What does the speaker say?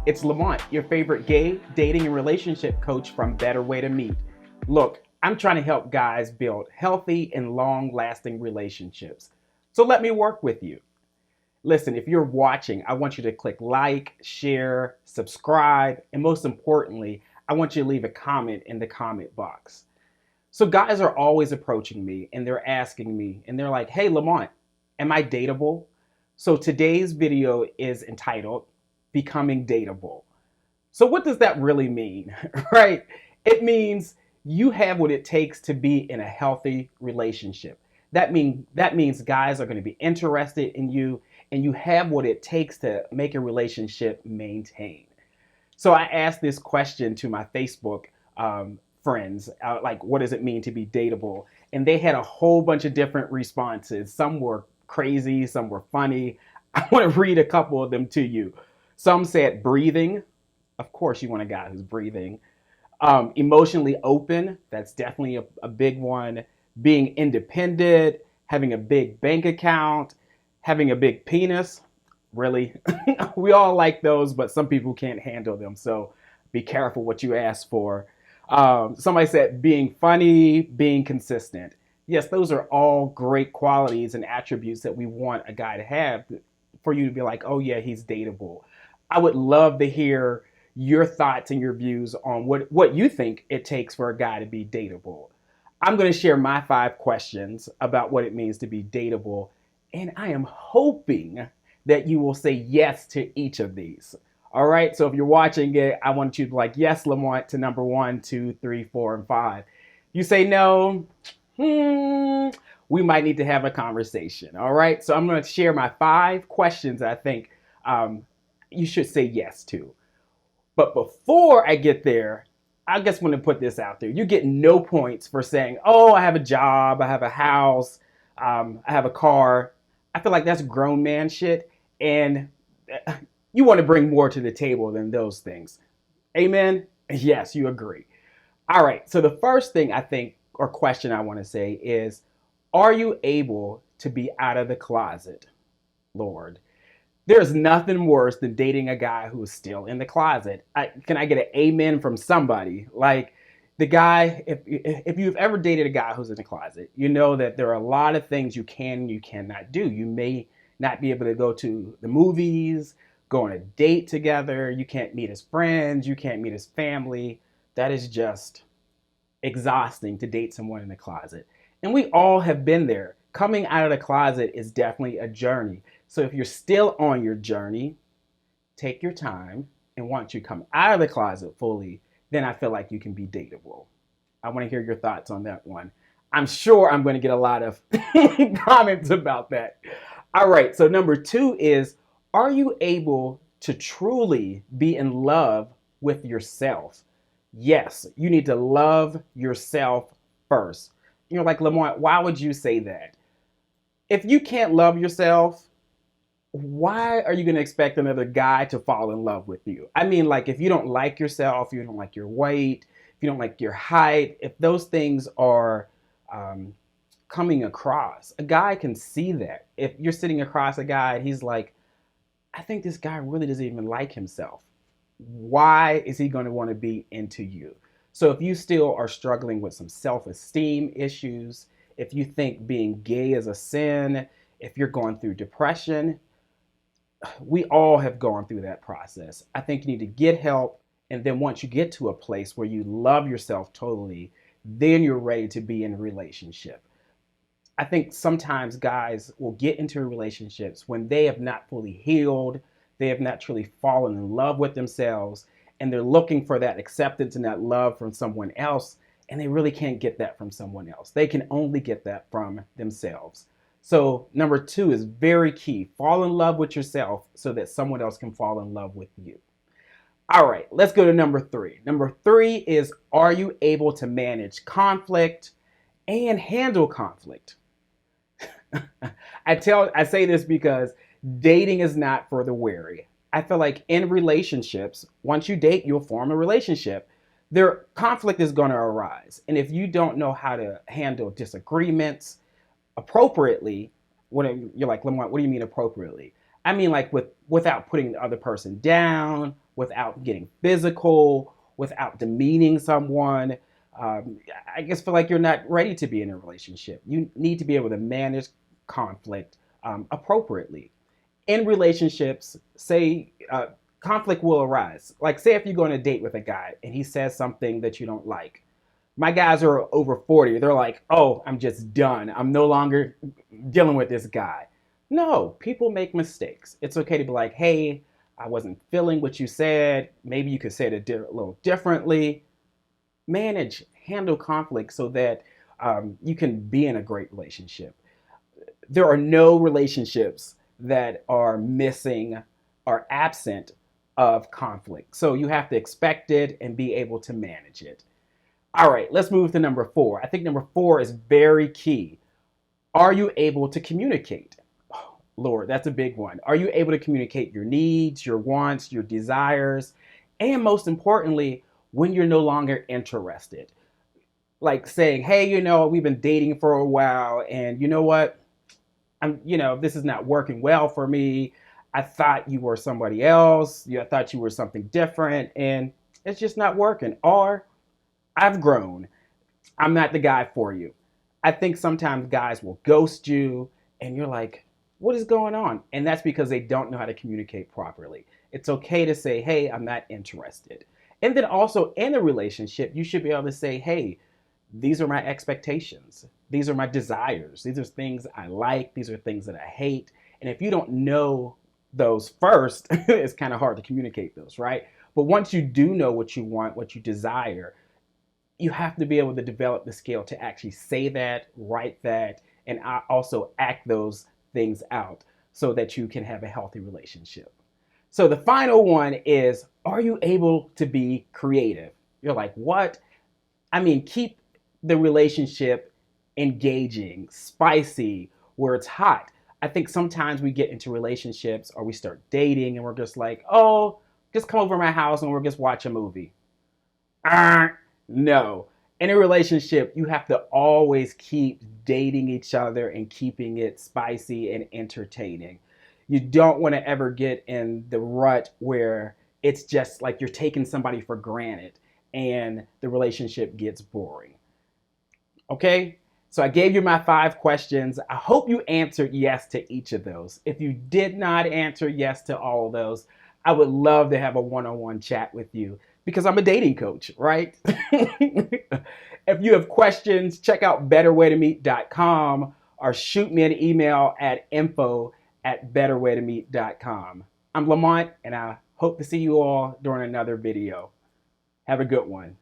It's Lamont, your favorite gay, dating, and relationship coach from Better Way to Meet. Look, I'm trying to help guys build healthy and long lasting relationships. So let me work with you. Listen, if you're watching, I want you to click like, share, subscribe, and most importantly, I want you to leave a comment in the comment box. So guys are always approaching me and they're asking me, and they're like, hey, Lamont, am I dateable? So today's video is entitled Becoming Dateable. So what does that really mean, right? It means you have what it takes to be in a healthy relationship. That means guys are going to be interested in you, and you have what it takes to make a relationship maintain. So I asked this question to my Facebook friends, like, what does it mean to be dateable? And they had a whole bunch of different responses. Some were crazy, some were funny. I want to read a couple of them to you. Some said breathing. Of course, you want a guy who's breathing. Emotionally open. That's definitely a big one. Being independent, having a big bank account, having a big penis. Really? We all like those, but some people can't handle them. So be careful what you ask for. Somebody said being funny, being consistent. Yes, those are all great qualities and attributes that we want a guy to have for you to be like, oh yeah, he's dateable. I would love to hear your thoughts and your views on what you think it takes for a guy to be dateable. I'm going to share my 5 questions about what it means to be dateable, and I am hoping that you will say yes to each of these. All right, so if you're watching it, I want you to be like, yes, Lamont, to number 1, 2, 3, 4, and 5. You say no, we might need to have a conversation. All right, so I'm going to share my 5 questions I think you should say yes to. But before I get there, I just want to put this out there. You get no points for saying, oh, I have a job, I have a house, I have a car. I feel like that's grown man shit. And you want to bring more to the table than those things. Amen? Yes, you agree. All right. So the first thing I think, or question I want to say is, are you able to be out of the closet, Lord? There's nothing worse than dating a guy who is still in the closet. Can I get an amen from somebody? Like the guy, if you've ever dated a guy who's in the closet, you know that there are a lot of things you can and you cannot do. You may not be able to go to the movies, go on a date together. You can't meet his friends. You can't meet his family. That is just exhausting to date someone in the closet. And we all have been there. Coming out of the closet is definitely a journey. So if you're still on your journey, take your time. And once you come out of the closet fully, then I feel like you can be dateable. I want to hear your thoughts on that one. I'm sure I'm going to get a lot of comments about that. All right, so number 2 is, are you able to truly be in love with yourself? Yes, you need to love yourself first. You're like, Lamont, why would you say that? If you can't love yourself, why are you going to expect another guy to fall in love with you? I mean, like, if you don't like yourself, you don't like your weight, if you don't like your height, if those things are coming across, a guy can see that. If you're sitting across a guy and he's like, I think this guy really doesn't even like himself, why is he going to want to be into you? So if you still are struggling with some self-esteem issues, if you think being gay is a sin, if you're going through depression, we all have gone through that process. I think you need to get help. And then once you get to a place where you love yourself totally, then you're ready to be in a relationship. I think sometimes guys will get into relationships when they have not fully healed, they have not truly fallen in love with themselves, and they're looking for that acceptance and that love from someone else, and they really can't get that from someone else. They can only get that from themselves. So number 2 is very key. Fall in love with yourself so that someone else can fall in love with you. All right, let's go to number 3. Number 3 is, are you able to manage conflict and handle conflict? I say this because dating is not for the weary. I feel like in relationships, once you date, you'll form a relationship. Conflict is going to arise. And if you don't know how to handle disagreements appropriately, you're like, Lamont, what do you mean appropriately? I mean, like without putting the other person down, without getting physical, without demeaning someone. I just feel like you're not ready to be in a relationship. You need to be able to manage conflict appropriately. In relationships, say conflict will arise. Like, say if you go on a date with a guy and he says something that you don't like. My guys are over 40. They're like, oh, I'm just done. I'm no longer dealing with this guy. No, people make mistakes. It's okay to be like, hey, I wasn't feeling what you said. Maybe you could say it a little differently. Manage, handle conflict so that you can be in a great relationship. There are no relationships that are missing or absent of conflict. So you have to expect it and be able to manage it. All right, let's move to number 4. I think number 4 is very key. Are you able to communicate? Oh, Lord, that's a big one. Are you able to communicate your needs, your wants, your desires, and most importantly, when you're no longer interested? Like saying, hey, we've been dating for a while, and you know what? This is not working well for me. I thought you were somebody else. I thought you were something different, and it's just not working. Or I've grown. I'm not the guy for you. I think sometimes guys will ghost you and you're like, what is going on? And that's because they don't know how to communicate properly. It's okay to say, hey, I'm not interested. And then also in a relationship, you should be able to say, hey, these are my expectations. These are my desires. These are things I like. These are things that I hate. And if you don't know those first, it's kind of hard to communicate those, right? But once you do know what you want, what you desire, you have to be able to develop the skill to actually say that, write that, and also act those things out so that you can have a healthy relationship. So the final one is, are you able to be creative? You're like, what? I mean, keep the relationship engaging, spicy, where it's hot. I think sometimes we get into relationships or we start dating and we're just like, oh, just come over to my house and we'll just watch a movie. No. In a relationship, you have to always keep dating each other and keeping it spicy and entertaining. You don't want to ever get in the rut where it's just like you're taking somebody for granted and the relationship gets boring. Okay? So I gave you my 5 questions. I hope you answered yes to each of those. If you did not answer yes to all of those, I would love to have a one-on-one chat with you because I'm a dating coach, right? If you have questions, check out betterwaytomeet.com or shoot me an email at info@betterwaytomeet.com. I'm Lamont, and I hope to see you all during another video. Have a good one.